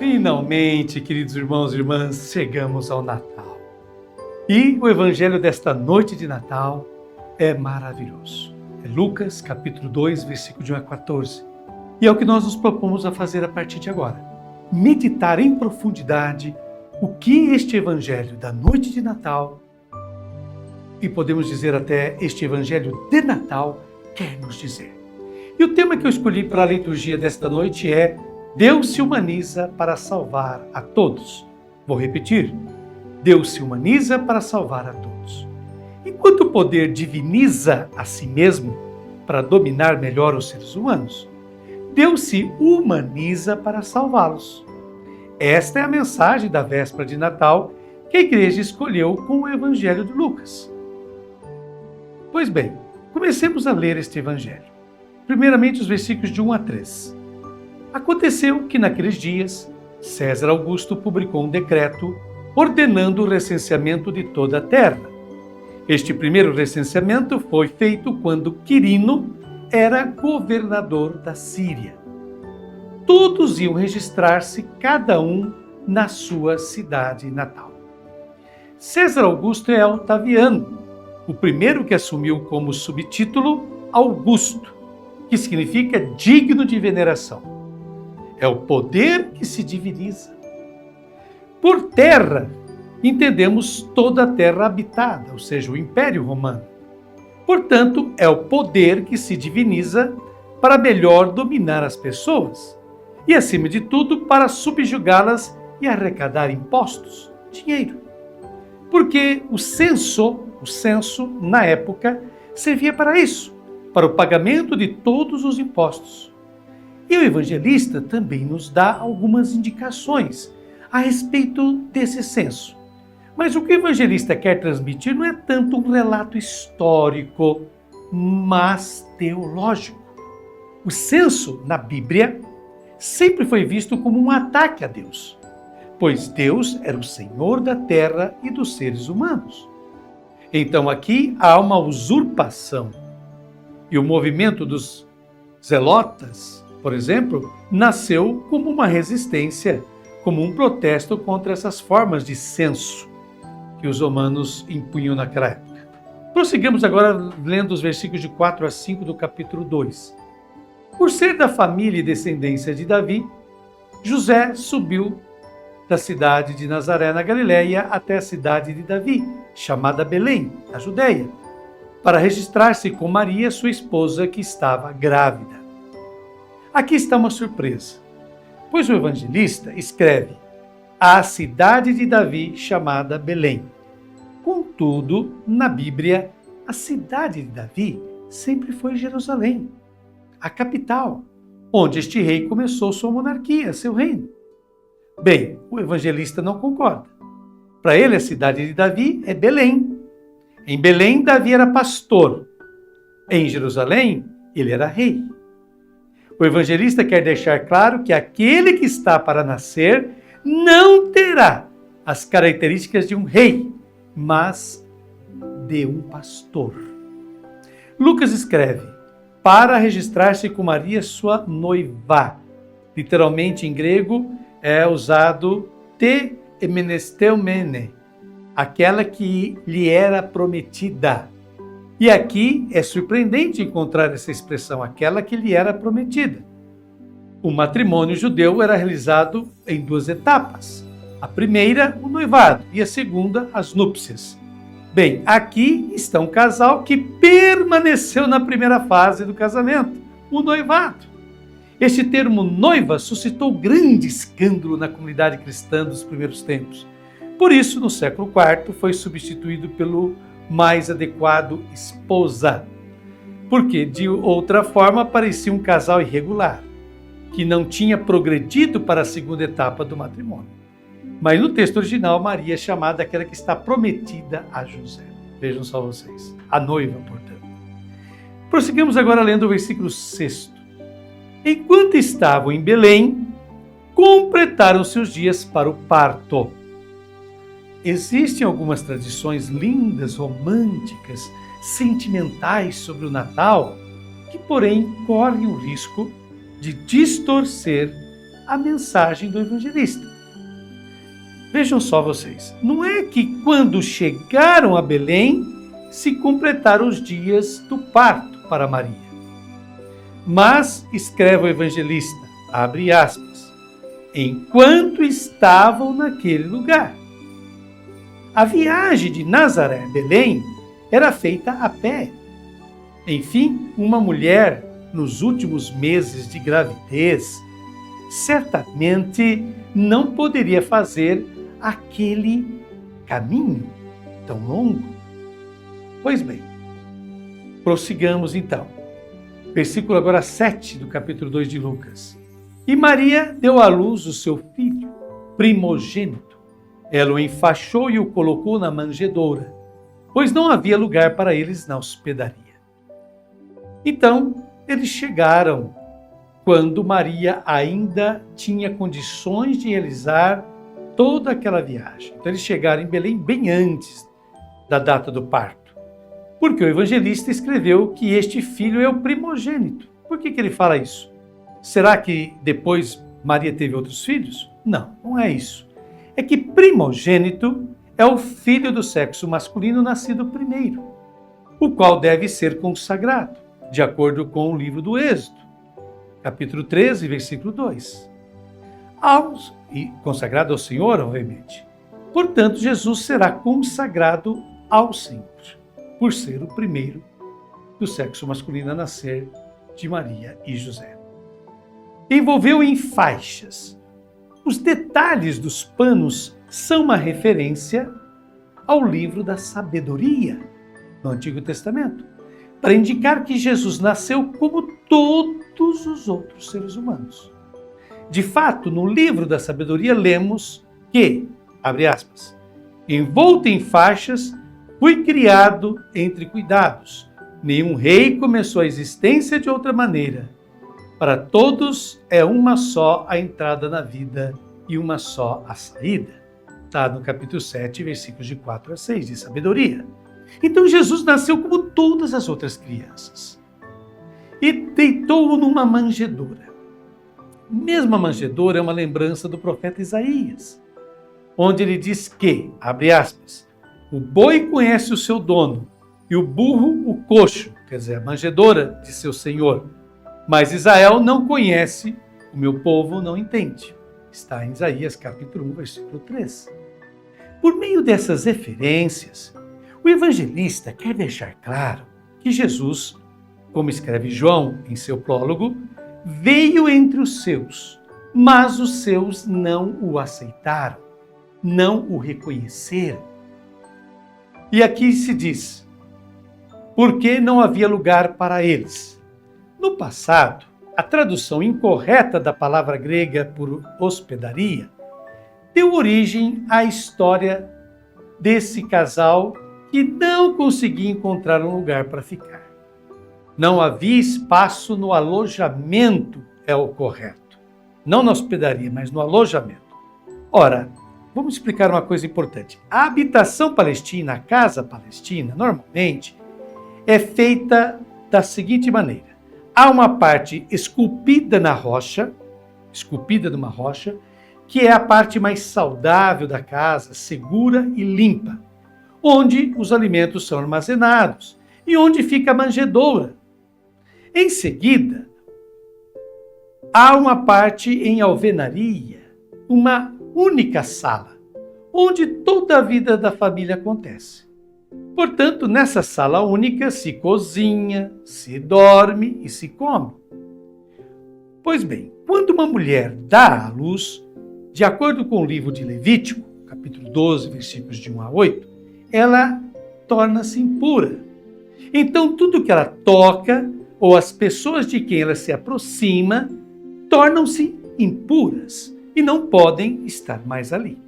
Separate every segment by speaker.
Speaker 1: Finalmente, queridos irmãos e irmãs, chegamos ao Natal. E o evangelho desta noite de Natal é maravilhoso. É Lucas, capítulo 2, versículo de 1 a 14. E é o que nós nos propomos a fazer a partir de agora. Meditar em profundidade o que este evangelho da noite de Natal, e podemos dizer até este evangelho de Natal, quer nos dizer. E o tema que eu escolhi para a liturgia desta noite é Deus se humaniza para salvar a todos. Vou repetir. Deus se humaniza para salvar a todos. Enquanto o poder diviniza a si mesmo para dominar melhor os seres humanos, Deus se humaniza para salvá-los. Esta é a mensagem da véspera de Natal que a igreja escolheu com o Evangelho de Lucas. Pois bem, comecemos a ler este Evangelho. Primeiramente os versículos de 1 a 3. Aconteceu que naqueles dias, César Augusto publicou um decreto ordenando o recenseamento de toda a terra. Este primeiro recenseamento foi feito quando Quirino era governador da Síria. Todos iam registrar-se, cada um na sua cidade natal. César Augusto é Otaviano, o primeiro que assumiu como subtítulo Augusto, que significa digno de veneração. É o poder que se diviniza. Por terra, entendemos toda a terra habitada, ou seja, o Império Romano. Portanto, é o poder que se diviniza para melhor dominar as pessoas e, acima de tudo, para subjugá-las e arrecadar impostos, dinheiro. Porque o censo, na época, servia para isso, para o pagamento de todos os impostos. E o evangelista também nos dá algumas indicações a respeito desse censo. Mas o que o evangelista quer transmitir não é tanto um relato histórico, mas teológico. O censo, na Bíblia, sempre foi visto como um ataque a Deus, pois Deus era o Senhor da terra e dos seres humanos. Então aqui há uma usurpação. E o movimento dos zelotas, por exemplo, nasceu como uma resistência, como um protesto contra essas formas de censo que os romanos impunham naquela época. Prossigamos agora lendo os versículos de 4 a 5 do capítulo 2. Por ser da família e descendência de Davi, José subiu da cidade de Nazaré, na Galiléia, até a cidade de Davi, chamada Belém, na Judéia, para registrar-se com Maria, sua esposa, que estava grávida. Aqui está uma surpresa, pois o evangelista escreve a cidade de Davi chamada Belém. Contudo, na Bíblia, a cidade de Davi sempre foi Jerusalém, a capital, onde este rei começou sua monarquia, seu reino. Bem, o evangelista não concorda. Para ele, a cidade de Davi é Belém. Em Belém, Davi era pastor. Em Jerusalém, ele era rei. O evangelista quer deixar claro que aquele que está para nascer não terá as características de um rei, mas de um pastor. Lucas escreve, para registrar-se com Maria, sua noiva. Literalmente em grego é usado te emenesteumene, aquela que lhe era prometida. E aqui é surpreendente encontrar essa expressão, aquela que lhe era prometida. O matrimônio judeu era realizado em duas etapas. A primeira, o noivado, e a segunda, as núpcias. Bem, aqui está um casal que permaneceu na primeira fase do casamento, o noivado. Este termo noiva suscitou grande escândalo na comunidade cristã dos primeiros tempos. Por isso, no século IV, foi substituído pelo mais adequado esposa, porque de outra forma parecia um casal irregular, que não tinha progredido para a segunda etapa do matrimônio. Mas no texto original, Maria é chamada aquela que está prometida a José. Vejam só vocês, a noiva, portanto. Prosseguimos agora lendo o versículo 6. Enquanto estavam em Belém, completaram seus dias para o parto. Existem algumas tradições lindas, românticas, sentimentais sobre o Natal, que, porém, correm o risco de distorcer a mensagem do evangelista. Vejam só vocês, não é que quando chegaram a Belém se completaram os dias do parto para Maria. Mas, escreve o evangelista, abre aspas, enquanto estavam naquele lugar. A viagem de Nazaré a Belém era feita a pé. Enfim, uma mulher, nos últimos meses de gravidez, certamente não poderia fazer aquele caminho tão longo. Pois bem, prossigamos então. Versículo agora 7 do capítulo 2 de Lucas. E Maria deu à luz o seu filho, primogênito. Ela o enfaixou e o colocou na manjedoura, pois não havia lugar para eles na hospedaria. Então, eles chegaram quando Maria ainda tinha condições de realizar toda aquela viagem. Então, eles chegaram em Belém bem antes da data do parto. Porque o evangelista escreveu que este filho é o primogênito. Por que ele fala isso? Será que depois Maria teve outros filhos? Não, não é isso. É que primogênito é o filho do sexo masculino nascido primeiro, o qual deve ser consagrado, de acordo com o livro do Êxodo, capítulo 13, versículo 2. E consagrado ao Senhor, obviamente. Portanto, Jesus será consagrado ao Senhor, por ser o primeiro do sexo masculino a nascer de Maria e José. Envolveu em faixas. Os detalhes dos panos são uma referência ao livro da sabedoria no Antigo Testamento, para indicar que Jesus nasceu como todos os outros seres humanos. De fato, no livro da sabedoria lemos que, abre aspas, envolto em faixas, fui criado entre cuidados. Nenhum rei começou a existência de outra maneira. Para todos é uma só a entrada na vida e uma só a saída. Está no capítulo 7, versículos de 4 a 6, de sabedoria. Então Jesus nasceu como todas as outras crianças. E deitou-o numa manjedoura. Mesmo a manjedoura é uma lembrança do profeta Isaías, onde ele diz que, abre aspas, o boi conhece o seu dono e o burro o coxo, quer dizer, a manjedoura de seu senhor. Mas Israel não conhece, o meu povo não entende. Está em Isaías capítulo 1, versículo 3. Por meio dessas referências, o evangelista quer deixar claro que Jesus, como escreve João em seu prólogo, veio entre os seus, mas os seus não o aceitaram, não o reconheceram. E aqui se diz, porque não havia lugar para eles. No passado, a tradução incorreta da palavra grega por hospedaria deu origem à história desse casal que não conseguia encontrar um lugar para ficar. Não havia espaço no alojamento, é o correto. Não na hospedaria, mas no alojamento. Ora, vamos explicar uma coisa importante. A habitação palestina, a casa palestina, normalmente, é feita da seguinte maneira. Há uma parte esculpida na rocha, esculpida numa rocha, que é a parte mais saudável da casa, segura e limpa, onde os alimentos são armazenados e onde fica a manjedoura. Em seguida, há uma parte em alvenaria, uma única sala, onde toda a vida da família acontece. Portanto, nessa sala única se cozinha, se dorme e se come. Pois bem, quando uma mulher dá à luz, de acordo com o livro de Levítico, capítulo 12, versículos de 1 a 8, ela torna-se impura. Então, tudo que ela toca, ou as pessoas de quem ela se aproxima, tornam-se impuras e não podem estar mais ali.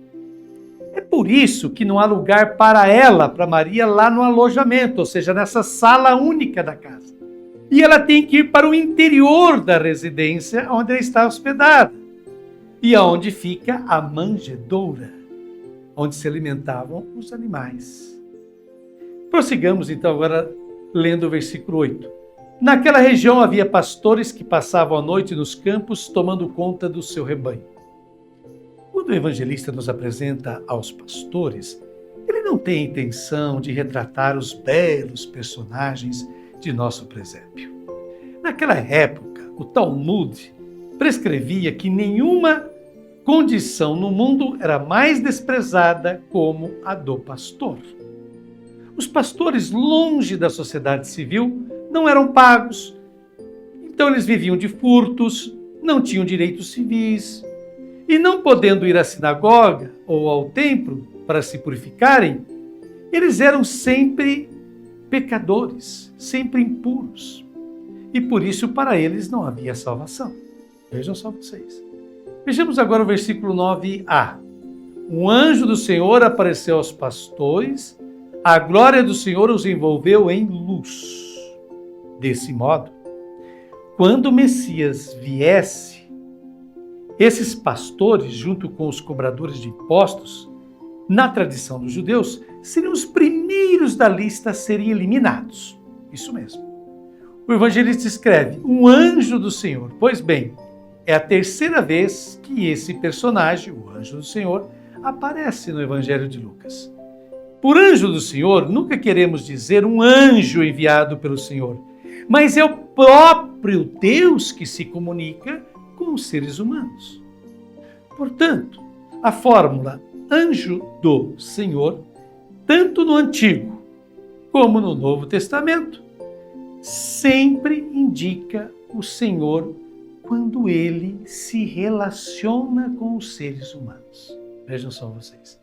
Speaker 1: É por isso que não há lugar para ela, para Maria, lá no alojamento, ou seja, nessa sala única da casa. E ela tem que ir para o interior da residência, onde ela está hospedada, e aonde fica a manjedoura, onde se alimentavam os animais. Prossigamos então agora lendo o versículo 8. Naquela região havia pastores que passavam a noite nos campos tomando conta do seu rebanho. Quando o evangelista nos apresenta aos pastores, ele não tem a intenção de retratar os belos personagens de nosso presépio. Naquela época, o Talmud prescrevia que nenhuma condição no mundo era mais desprezada como a do pastor. Os pastores, longe da sociedade civil, não eram pagos, então eles viviam de furtos, não tinham direitos civis, e não podendo ir à sinagoga ou ao templo para se purificarem, eles eram sempre pecadores, sempre impuros, e por isso para eles não havia salvação. Vejam só vocês. Vejamos agora o versículo 9a. Um anjo do Senhor apareceu aos pastores, a glória do Senhor os envolveu em luz. Desse modo, quando o Messias viesse, esses pastores, junto com os cobradores de impostos, na tradição dos judeus, seriam os primeiros da lista a serem eliminados. Isso mesmo. O evangelista escreve, um anjo do Senhor. Pois bem, é a terceira vez que esse personagem, o anjo do Senhor, aparece no Evangelho de Lucas. Por anjo do Senhor, nunca queremos dizer um anjo enviado pelo Senhor, mas é o próprio Deus que se comunica com os seres humanos. Portanto, a fórmula anjo do Senhor, tanto no Antigo como no Novo Testamento, sempre indica o Senhor quando ele se relaciona com os seres humanos. Vejam só vocês.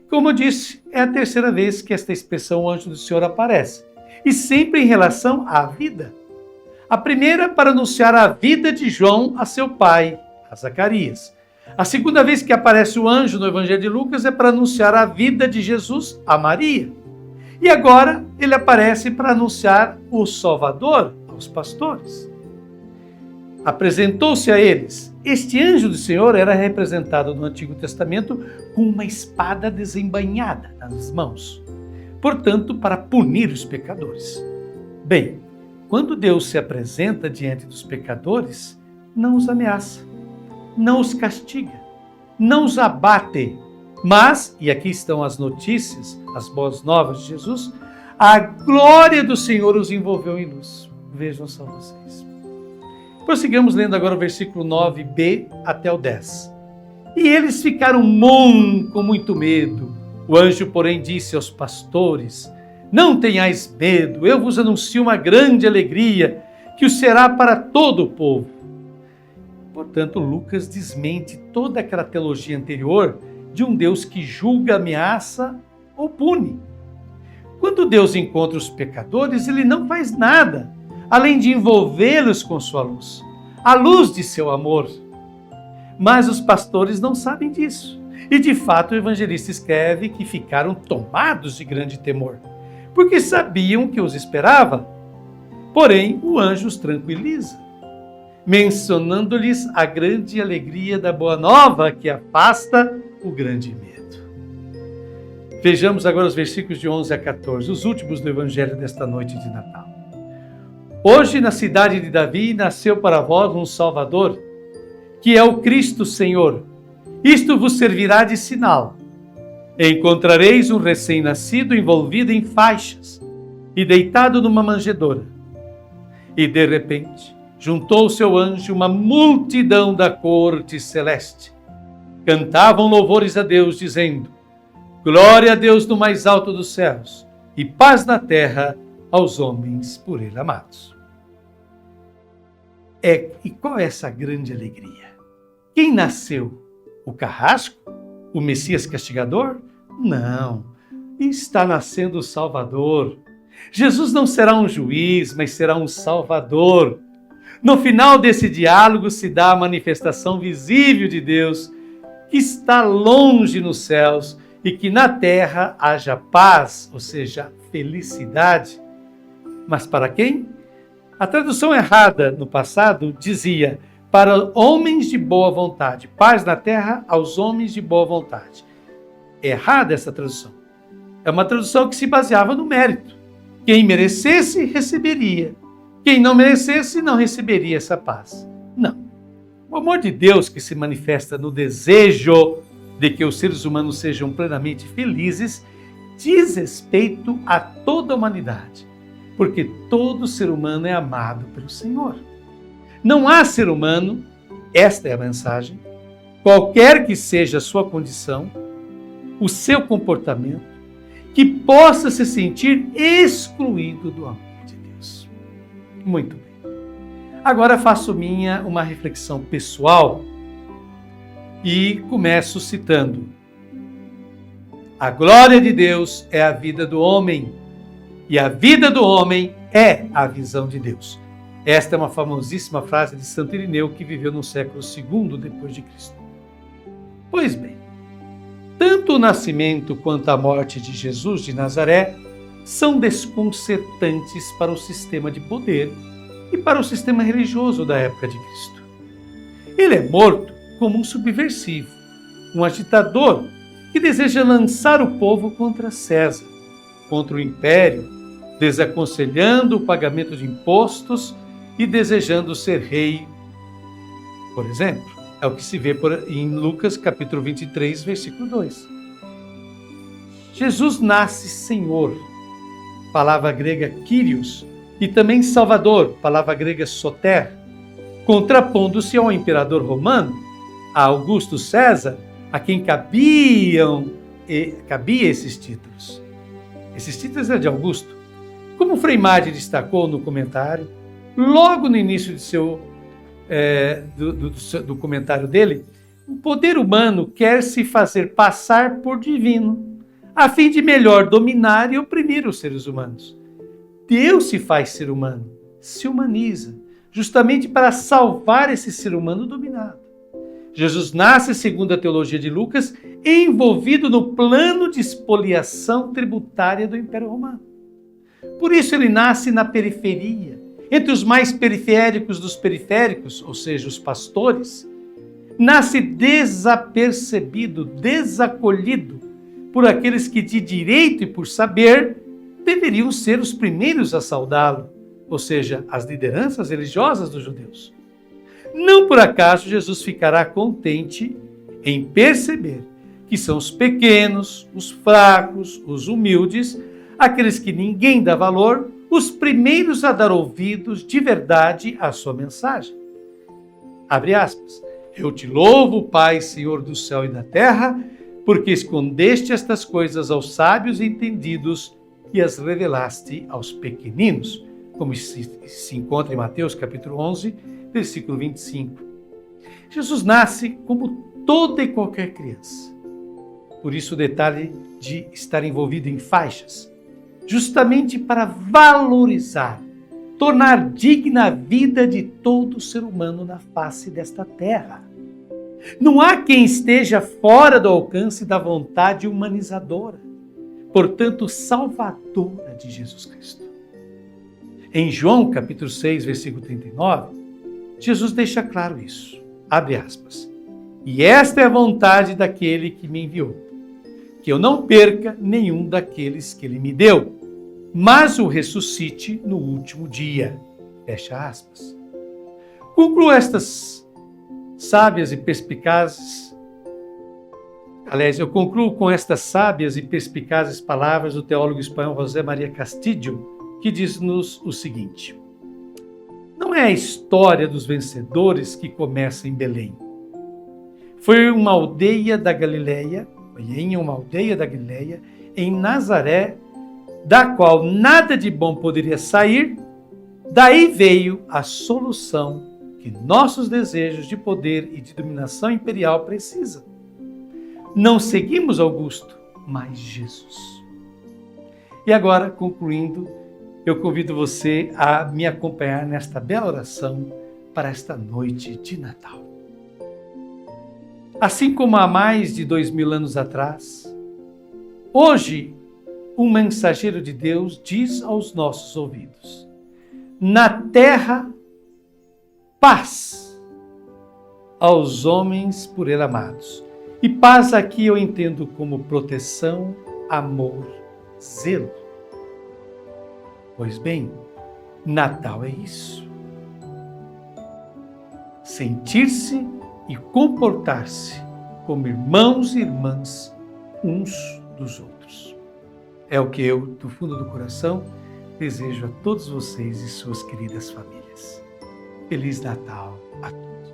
Speaker 1: Como eu disse, é a terceira vez que esta expressão anjo do Senhor aparece, e sempre em relação à vida. A primeira para anunciar a vida de João a seu pai, a Zacarias. A segunda vez que aparece o anjo no Evangelho de Lucas é para anunciar a vida de Jesus a Maria. E agora ele aparece para anunciar o Salvador aos pastores. Apresentou-se a eles. Este anjo do Senhor era representado no Antigo Testamento com uma espada desembainhada nas mãos, portanto, para punir os pecadores. Bem, quando Deus se apresenta diante dos pecadores, não os ameaça, não os castiga, não os abate, mas, e aqui estão as notícias, as boas novas de Jesus, a glória do Senhor os envolveu em luz. Vejam só vocês. Prossigamos lendo agora o versículo 9b até o 10. E eles ficaram com muito medo. O anjo, porém, disse aos pastores, não tenhais medo, eu vos anuncio uma grande alegria, que o será para todo o povo. Portanto, Lucas desmente toda aquela teologia anterior de um Deus que julga, ameaça ou pune. Quando Deus encontra os pecadores, ele não faz nada, além de envolvê-los com sua luz, a luz de seu amor. Mas os pastores não sabem disso. E de fato o evangelista escreve que ficaram tomados de grande temor, porque sabiam que os esperava. Porém, o anjo os tranquiliza, mencionando-lhes a grande alegria da boa nova que afasta o grande medo. Vejamos agora os versículos de 11 a 14, os últimos do evangelho desta noite de Natal. Hoje, na cidade de Davi, nasceu para vós um Salvador, que é o Cristo Senhor. Isto vos servirá de sinal. Encontrareis um recém-nascido envolvido em faixas e deitado numa manjedoura. E, de repente, juntou-se ao anjo uma multidão da corte celeste. Cantavam louvores a Deus, dizendo, glória a Deus no mais alto dos céus e paz na terra aos homens por ele amados. E qual é essa grande alegria? Quem nasceu? O carrasco? O Messias castigador? Não, está nascendo o Salvador. Jesus não será um juiz, mas será um Salvador. No final desse diálogo se dá a manifestação visível de Deus, que está longe nos céus e que na terra haja paz, ou seja, felicidade. Mas para quem? A tradução errada no passado dizia para homens de boa vontade, paz na terra aos homens de boa vontade. Errada essa tradução. É uma tradução que se baseava no mérito. Quem merecesse, receberia. Quem não merecesse não receberia essa paz. Não. O amor de Deus que se manifesta no desejo de que os seres humanos sejam plenamente felizes diz respeito a toda a humanidade, porque todo ser humano é amado pelo Senhor. Não há ser humano, esta é a mensagem, qualquer que seja a sua condição, o seu comportamento, que possa se sentir excluído do amor de Deus. Muito bem. Agora faço minha uma reflexão pessoal e começo citando: a glória de Deus é a vida do homem, e a vida do homem é a visão de Deus. Esta é uma famosíssima frase de Santo Irineu, que viveu no século II depois de Cristo. Pois bem, tanto o nascimento quanto a morte de Jesus de Nazaré são desconcertantes para o sistema de poder e para o sistema religioso da época de Cristo. Ele é morto como um subversivo, um agitador que deseja lançar o povo contra César, contra o império, desaconselhando o pagamento de impostos e desejando ser rei, por exemplo. É o que se vê em Lucas capítulo 23, versículo 2. Jesus nasce Senhor, palavra grega Kyrios, e também Salvador, palavra grega Soter, contrapondo-se ao imperador romano, a Augusto César, a quem cabia esses títulos. Esses títulos eram de Augusto. Como Frei Madi destacou no comentário, logo no início do comentário dele, o poder humano quer se fazer passar por divino, a fim de melhor dominar e oprimir os seres humanos. Deus se faz ser humano, se humaniza, justamente para salvar esse ser humano dominado. Jesus nasce, segundo a teologia de Lucas, envolvido no plano de expoliação tributária do Império Romano. Por isso ele nasce na periferia, entre os mais periféricos dos periféricos, ou seja, os pastores. Nasce desapercebido, desacolhido por aqueles que de direito e por saber deveriam ser os primeiros a saudá-lo, ou seja, as lideranças religiosas dos judeus. Não por acaso Jesus ficará contente em perceber que são os pequenos, os fracos, os humildes, aqueles que ninguém dá valor, os primeiros a dar ouvidos de verdade à sua mensagem. Abre aspas. Eu te louvo, Pai, Senhor do céu e da terra, porque escondeste estas coisas aos sábios e entendidos e as revelaste aos pequeninos, como se encontra em Mateus capítulo 11, versículo 25. Jesus nasce como toda e qualquer criança. Por isso o detalhe de estar envolvido em faixas, justamente para valorizar, tornar digna a vida de todo ser humano na face desta terra. Não há quem esteja fora do alcance da vontade humanizadora, portanto, salvadora de Jesus Cristo. Em João capítulo 6, versículo 39, Jesus deixa claro isso. Abre aspas. E esta é a vontade daquele que me enviou, que eu não perca nenhum daqueles que ele me deu, mas o ressuscite no último dia. Fecha aspas. Concluo estas sábias e perspicazes. Aliás, eu concluo com estas sábias e perspicazes palavras do teólogo espanhol José Maria Castillo, que diz-nos o seguinte: não é a história dos vencedores que começa em Belém. Foi uma aldeia da Galileia, em Nazaré, da qual nada de bom poderia sair, daí veio a solução que nossos desejos de poder e de dominação imperial precisam. Não seguimos Augusto, mas Jesus. E agora, concluindo, eu convido você a me acompanhar nesta bela oração para esta noite de Natal. Assim como há mais de 2000 anos atrás, hoje um mensageiro de Deus diz aos nossos ouvidos: na terra, paz aos homens por ele amados. E paz aqui eu entendo como proteção, amor, zelo. Pois bem, Natal é isso. Sentir-se e comportar-se como irmãos e irmãs uns dos outros. É o que eu, do fundo do coração, desejo a todos vocês e suas queridas famílias. Feliz Natal a todos.